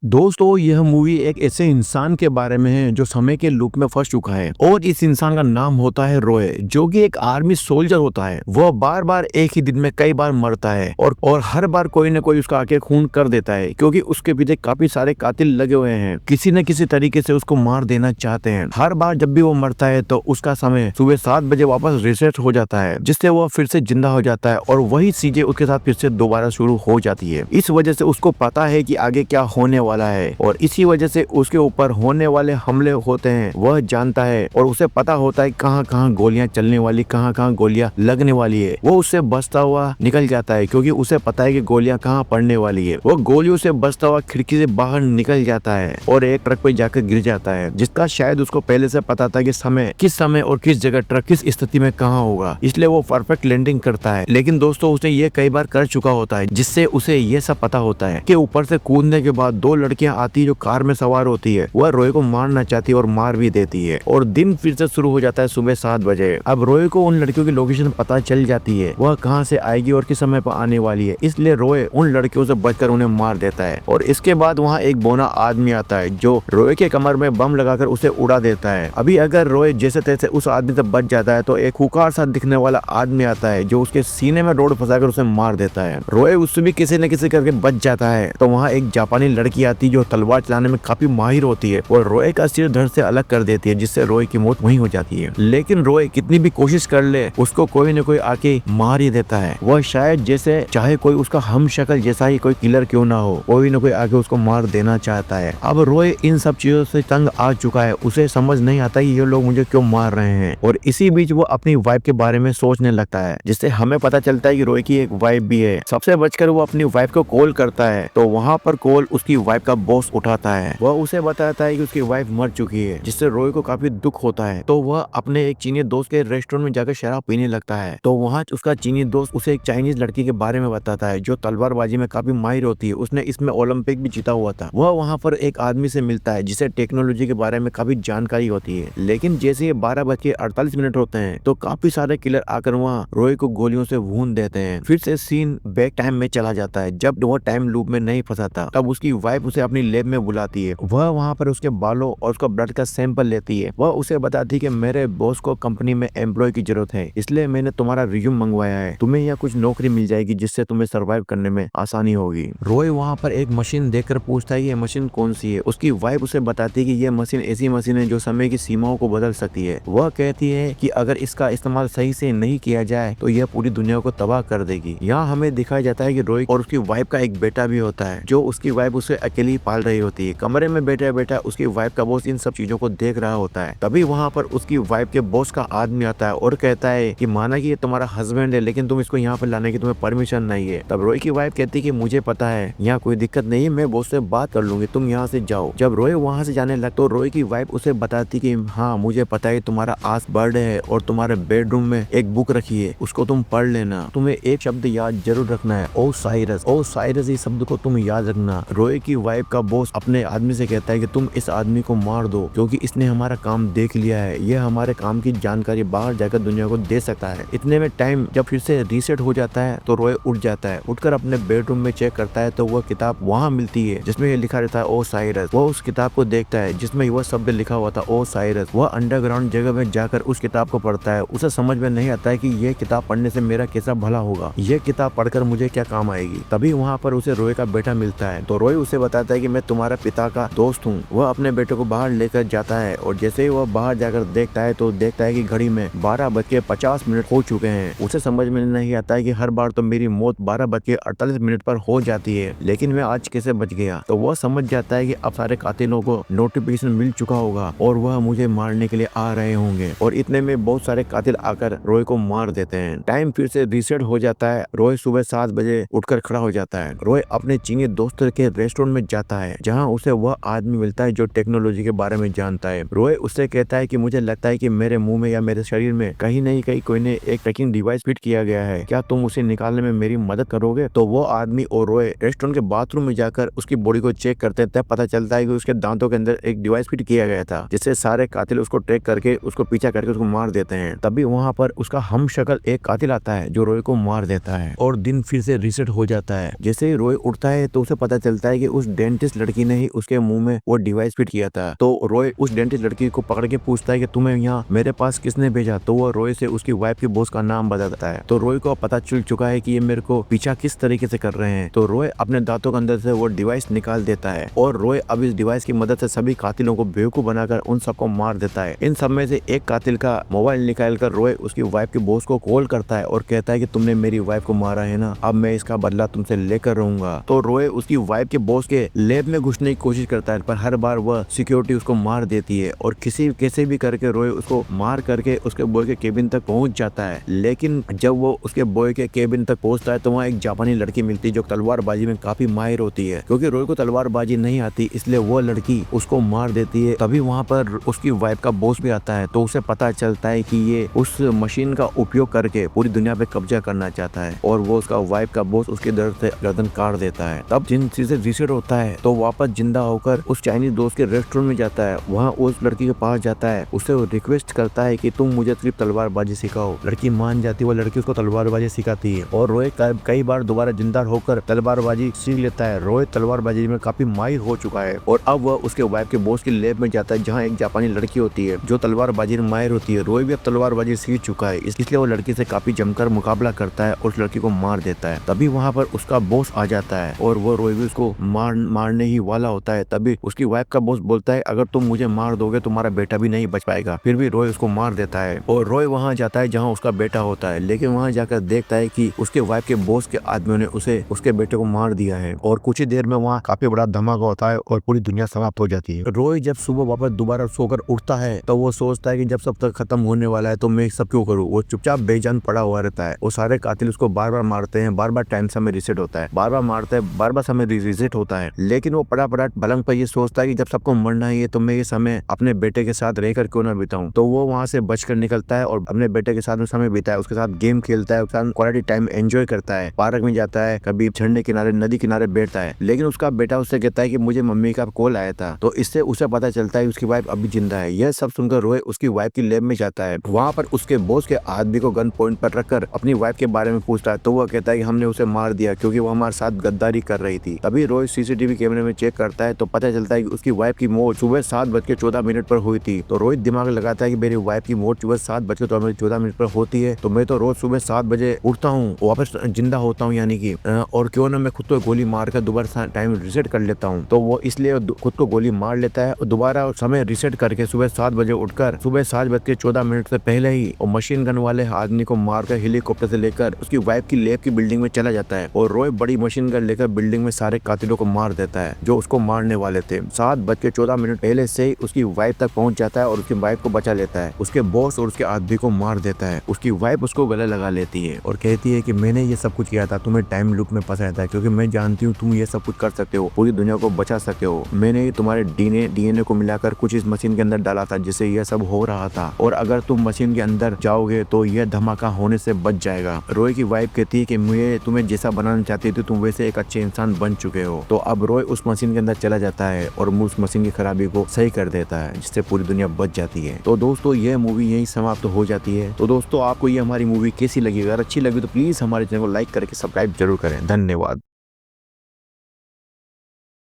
दोस्तों यह मूवी एक ऐसे इंसान के बारे में है जो समय के लूप में फंस चुका है और इस इंसान का नाम होता है रॉय, जो कि एक आर्मी सोल्जर होता है। वह बार बार एक ही दिन में कई बार मरता है और हर बार कोई न कोई उसका आके खून कर देता है, क्योंकि उसके पीछे काफी सारे कातिल लगे हुए हैं, किसी न किसी तरीके से उसको मार देना चाहते हैं। हर बार जब भी वो मरता है तो उसका समय सुबह 7 बजे वापस रिसेट हो जाता है, जिससे वह फिर से जिंदा हो जाता है और वही चीजें उसके साथ फिर से दोबारा शुरू हो जाती है। इस वजह से उसको पता है कि आगे क्या होने वाला है और इसी वजह से उसके ऊपर होने वाले हमले होते हैं वह जानता है और उसे पता होता है कहाँ कहाँ गोलियां चलने वाली, कहाँ कहाँ गोलियां लगने वाली है। वो उससे बचता हुआ निकल जाता है क्योंकि उसे पता है कि गोलियां कहाँ पड़ने वाली है। वो गोलियों से बचता हुआ खिड़की से बाहर निकल जाता है और एक ट्रक पे जाकर गिर जाता है, जिसका शायद उसको पहले से पता था कि किस समय और किस जगह ट्रक किस स्थिति में कहाँ होगा, इसलिए वो परफेक्ट लैंडिंग करता है। लेकिन दोस्तों उसने ये कई बार कर चुका होता है, जिससे उसे ये सब पता होता है कि ऊपर से कूदने के बाद दो लड़कियां आती जो कार में सवार होती है, वह रॉय को मारना चाहती है और मार भी देती है और दिन फिर से शुरू हो जाता है सुबह 7 बजे। अब रॉय को उन लड़कियों की लोकेशन पता चल जाती है, वह कहां से आएगी और किस समय पर आने वाली है, इसलिए रॉय उन लड़कियों से बचकर उन्हें मार देता है। और इसके बाद वहाँ एक बोना आदमी आता है जो रॉय के कमर में बम लगाकर उसे उड़ा देता है। अभी अगर रॉय जैसे तैसे उस आदमी से बच जाता है तो एक खुखार सा दिखने वाला आदमी आता है जो उसके सीने में रोड फंसाकर उसे मार देता है। रॉय उससे भी किसी न किसी करके बच जाता है तो वहाँ एक जापानी लड़की आती जो तलवार चलाने में काफी माहिर होती है और रॉय का सिर धड़ से अलग कर देती है, जिससे रॉय की मौत वहीं हो जाती है। लेकिन रॉय कितनी भी कोशिश कर ले उसको कोई न कोई आके मार ही देता है। वह शायद जैसे चाहे कोई उसका हम शक्ल जैसा ही कोई किलर क्यों ना हो, कोई न कोई आके उसको मार देना चाहता है। अब रॉय इन सब चीजों से तंग आ चुका है, उसे समझ नहीं आता ये लोग मुझे क्यों मार रहे हैं और इसी बीच वो अपनी वाइफ के बारे में सोचने लगता है, जिससे हमें पता चलता है कि रॉय की एक वाइफ भी है। सबसे बचकर वो अपनी वाइफ को कॉल करता है तो वहाँ पर कॉल उसकी वाइफ का बॉस उठाता है। वह उसे बताता है कि उसकी वाइफ मर चुकी है, जिससे रॉय को काफी दुख होता है। तो वह अपने एक चीनी दोस्त के रेस्टोरेंट में जाकर शराब पीने लगता है। तो वहाँ उसका चीनी दोस्त उसे एक चाइनीज लड़की के बारे में बताता है जो तलवारबाजी में काफी माहिर होती है, उसने इसमें ओलंपिक भी जीता हुआ था। वह वहाँ पर एक आदमी से मिलता है जिसे टेक्नोलॉजी के बारे में काफी जानकारी होती है। लेकिन जैसे ये 12:48 होते हैं तो काफी सारे किलर आकर वहाँ रॉय को गोलियों से भून देते हैं। फिर से सीन बैक टाइम में चला जाता है, जब वो टाइम लूप में नहीं फंसा था। तब उसकी वाइफ उसे अपनी लैब में बुलाती है। वह वहाँ पर उसके बालों और उसका ब्लड का सैंपल लेती है। वह उसे बताती है कि मेरे बॉस को कंपनी में एम्प्लॉय की जरूरत है, इसलिए मैंने तुम्हारा रिज्यूम मंगवाया है। तुम्हें यहाँ कुछ नौकरी मिल जाएगी जिससे तुम्हें सर्वाइव करने में आसानी होगी। रॉय वहाँ पर एक मशीन देखकर पूछता है ये मशीन कौन सी है। उसकी वाइफ उसे बताती है कि यह मशीन ऐसी मशीन है जो समय की सीमाओं को बदल सकती है। वह कहती है कि अगर इसका इस्तेमाल सही से नहीं किया जाए तो यह पूरी दुनिया को तबाह कर देगी। यहाँ हमें दिखाया जाता है कि रॉय और उसकी वाइफ का एक बेटा भी होता है, जो उसकी वाइफ उसे अकेली पाल रही होती है। कमरे में बैठा बैठा उसकी वाइफ का बॉस इन सब चीजों को देख रहा होता है। तभी वहाँ पर उसकी वाइफ के बॉस का आदमी आता है और कहता है कि माना कि ये तुम्हारा हस्बैंड है, लेकिन तुम इसको यहाँ पर लाने की तुम्हें परमिशन नहीं है। तब रॉय की वाइफ कहती है कि मुझे पता है, यहाँ कोई दिक्कत नहीं है, मैं बॉस से बात कर लूंगी, तुम यहाँ से जाओ। जब रॉय वहाँ से जाने लगा तो रॉय की वाइफ उसे बताती कि हाँ मुझे पता है तुम्हारा आज बर्थडे है और तुम्हारे बेडरूम में एक बुक रखी है, उसको तुम पढ़ लेना। तुम्हें एक शब्द याद जरूर रखना है, ओ साइरस। ओ साइरस इस शब्द को तुम याद रखना। रॉय की वाइफ का बॉस अपने आदमी से कहता है कि तुम इस आदमी को मार दो क्योंकि इसने हमारा काम देख लिया है, यह हमारे काम की जानकारी बाहर जाकर दुनिया को दे सकता है। इतने में टाइम जब फिर से रीसेट हो जाता है तो रॉय उठ जाता है। उठकर अपने बेडरूम में चेक करता है तो वह किताब वहाँ मिलती है जिसमें ये लिखा रहता है ओ साइरस। वह उस किताब को देखता है जिसमें वह शब्द लिखा हुआ था ओ साइरस। वह अंडरग्राउंड जगह में जाकर उस किताब को पढ़ता है। उसे समझ में नहीं आता है कि यह किताब पढ़ने से मेरा कैसा भला होगा, यह किताब पढ़कर मुझे क्या काम आएगी। तभी वहाँ पर उसे रॉय का बेटा मिलता है तो रॉय उसे बताता है कि मैं तुम्हारा पिता का दोस्त हूँ। वह अपने बेटे को बाहर लेकर जाता है और जैसे ही वह बाहर जाकर देखता है तो देखता है कि घड़ी में 12:50 हो चुके हैं। उसे समझ में नहीं आता है कि हर बार तो मेरी मौत 12:48 पर हो जाती है, लेकिन मैं आज कैसे बच गया। तो वह समझ जाता है कि अब सारे कातिलों को नोटिफिकेशन मिल चुका होगा और वह मुझे मारने के लिए आ रहे होंगे और इतने में बहुत सारे कातिल आकर रॉय को मार देते हैं। टाइम फिर से रीसेट हो जाता है। रॉय सुबह 7 बजे उठकर खड़ा हो जाता है। रॉय अपने चीनी दोस्त के रेस्टोरेंट में जाता है जहाँ उसे वह आदमी मिलता है जो टेक्नोलॉजी के बारे में जानता है। रॉय उससे कहता है कि मुझे लगता है कि मेरे मुंह में या मेरे शरीर में कहीं नहीं कहीं कोई ने एक ट्रैकिंग डिवाइस फिट किया गया है, क्या तुम उसे निकालने में मेरी मदद करोगे। तो वो आदमी और रॉय रेस्टोरेंट के बाथरूम में जाकर उसकी बॉडी को चेक करते हैं। तब पता चलता है कि उसके दांतों के अंदर एक डिवाइस फिट किया गया था, जिससे सारे कातिल उसको ट्रैक करके उसको पीछा करके उसको मार देते हैं। तभी वहाँ पर उसका हम शक्ल एक कातिल आता है जो रॉय को मार देता है और दिन फिर से रीसेट हो जाता है। जैसे ही रॉय उठता है तो उसे पता चलता है कि उस डेंटिस्ट लड़की ने ही उसके मुंह में वो डिवाइस फिट किया था। तो रॉय उस डेंटिस्ट लड़की को पकड़ के पूछता है कि तुम्हें यहाँ मेरे पास किसने भेजा। तो वो रॉय से उसकी वाइफ के बॉस का नाम बताता है। तो रॉय को पता चल चुका है कि ये मेरे को पीछा किस तरीके से कर रहे हैं। तो रॉय अपने दांतों के अंदर से वो डिवाइस निकाल देता है और रॉय अब इस डिवाइस की मदद से सभी कातिलों को बेवकूफ बनाकर उन सबको मार देता है। इन सब में से एक कातिल का मोबाइल निकालकर रॉय उसकी वाइफ के बॉस को कॉल करता है और कहता है कि तुमने मेरी वाइफ को मारा है ना, अब मैं इसका बदला तुमसे लेकर रहूंगा। तो रॉय उसकी वाइफ के बॉस के लैब में घुसने की कोशिश करता है, पर हर बार वह सिक्योरिटी उसको मार देती है और कैसे भी करके रॉय उसको मार करके उसके बॉय के केबिन तक पहुंच जाता है। लेकिन जब वो उसके बॉय के केबिन तक पहुंचता है तो वहाँ एक जापानी लड़की मिलती है जो तलवारबाजी में काफी माहिर होती है। क्योंकि रॉय को तलवारबाजी नहीं आती इसलिए वो लड़की उसको मार देती है। तभी वहाँ पर उसकी वाइफ का बॉस भी आता है। तो उसे पता चलता है कि ये उस मशीन का उपयोग करके पूरी दुनिया पे कब्जा करना चाहता है और वो उसका वाइफ का बॉस उसके दर्द से गर्दन काट देता है। तब जिन चीजें रीसेट होता है तो वापस जिंदा होकर उस चाइनीज दोस्त के रेस्टोरेंट में जाता है। वहाँ उस लड़की के पास जाता है, उसे रिक्वेस्ट करता है कि तुम मुझे सिर्फ तलवारबाजी सिखाओ। लड़की मान जाती है, वो लड़की उसको तलवारबाजी सिखाती है और रॉय कई बार दोबारा जिंदा होकर तलवारबाजी सीख लेता है। रॉय तलवारबाजी में काफी माहिर हो चुका है और अब वह उसके वाइफ के बॉस की लैब में जाता है जहाँ एक जापानी लड़की होती है जो तलवारबाजी में माहिर होती है। रॉय भी अब तलवारबाजी सीख चुका है इसलिए वो लड़की से काफी जमकर मुकाबला करता है और उस लड़की को मार देता है। तभी वहाँ पर उसका बॉस आ जाता है और वो रॉय भी उसको मारने ही वाला होता है। तभी उसकी वाइफ का बॉस बोलता है अगर तुम मुझे मार दोगे तुम्हारा बेटा भी नहीं बच पाएगा। फिर भी रॉय उसको मार देता है और रॉय वहाँ जाता है जहाँ उसका बेटा होता है। लेकिन वहाँ जाकर देखता है कि उसके वाइफ के बॉस के आदमियों ने उसे उसके बेटे को मार दिया है और कुछ ही देर में वहाँ काफी बड़ा धमाका होता है और पूरी दुनिया समाप्त हो जाती है। रॉय जब सुबह वापस दोबारा सोकर उठता है तो वो सोचता है कि जब सब तक खत्म होने वाला है तो मैं सब क्यों करूँ। वो चुपचाप बेजान पड़ा हुआ रहता है। वो सारे कातिल उसको बार बार मारते हैं, बार बार टाइम समय रिसेट होता है, बार बार मारते हैं, बार बार समय रिसेट होता है। लेकिन वो पड़ा पलंग पर ये सोचता है कि जब सबको मरना ही है तो मैं ये समय अपने बेटे के साथ रहकर क्यों ना बिताऊं। तो वो वहाँ से बचकर निकलता है और अपने बेटे के साथ समय बिताया, उसके साथ गेम खेलता है, उसके साथ क्वालिटी टाइम एंजॉय करता है, पार्क में जाता है, कभी झरने किनारे नदी किनारे बैठता है। लेकिन उसका बेटा उससे कहता है कि मुझे मम्मी का कॉल आया था। तो इससे उसे पता चलता है उसकी वाइफ अभी जिंदा है। यह सब सुनकर रॉय उसकी वाइफ की लैब में जाता है। वहाँ पर उसके बॉस के आदमी को गन पॉइंट पर रखकर अपनी वाइफ के बारे में पूछता है। तो वह कहता है कि हमने उसे मार दिया क्योंकि वो हमारे साथ गद्दारी कर रही थी। तभी रॉय सीसीटीवी कैमरे में चेक करता है तो पता चलता है कि उसकी वाइफ की मौत सुबह 7:14 पर हुई थी। तो रोहित दिमाग लगाता है कि मेरी वाइफ की मौत सुबह 7:14 पर होती है तो मैं तो रोज सुबह 7 बजे उठता हूँ, वापस जिंदा होता हूँ यानी कि, और क्यों ना मैं खुद को गोली मारकर दोबारा टाइम रिसेट कर लेता हूँ। तो वो इसलिए खुद को गोली मार लेता है और दोबारा समय रिसेट करके सुबह 7 बजे उठकर सुबह 7:14 से पहले ही और मशीन गन वाले आदमी को मारकर हेलीकॉप्टर से लेकर उसकी वाइफ की लैब की बिल्डिंग में चला जाता है और रॉय बड़ी मशीन गन लेकर बिल्डिंग में सारे कातिलों को मार देता है जो उसको मारने वाले थे। 7:14 पहले से ही उसकी वाइफ तक पहुंच जाता है और उसकी वाइफ को बचा लेता है। उसके बॉस और उसके आदमी को मार देता है। उसकी वाइफ उसको गले लगा लेती है और कहती है कि मैंने ये सब कुछ किया था, तुम्हें टाइम लूप में फंसाया था क्योंकि मैं जानती हूँ तुम ये सब कुछ कर सकते हो, पूरी दुनिया को बचा सकते हो। मैंने तुम्हारे डीएनए को मिलाकर कुछ इस मशीन के अंदर डाला था जिससे यह सब हो रहा था और अगर तुम मशीन के अंदर जाओगे तो यह धमाका होने से बच जाएगा। रॉय की वाइफ कहती है कि मैं तुम्हें जैसा बनाना चाहती थी तुम वैसे एक अच्छे इंसान बन चुके हो। तो अब रॉय उस मशीन के अंदर चला जाता है और उस मशीन की खराबी को सही कर देता है जिससे पूरी दुनिया बच जाती है। तो दोस्तों यह मूवी यही समाप्त हो जाती है। तो दोस्तों आपको ये हमारी मूवी कैसी लगी? अगर अच्छी लगी तो प्लीज हमारे चैनल को लाइक करके सब्सक्राइब जरूर करें। धन्यवाद।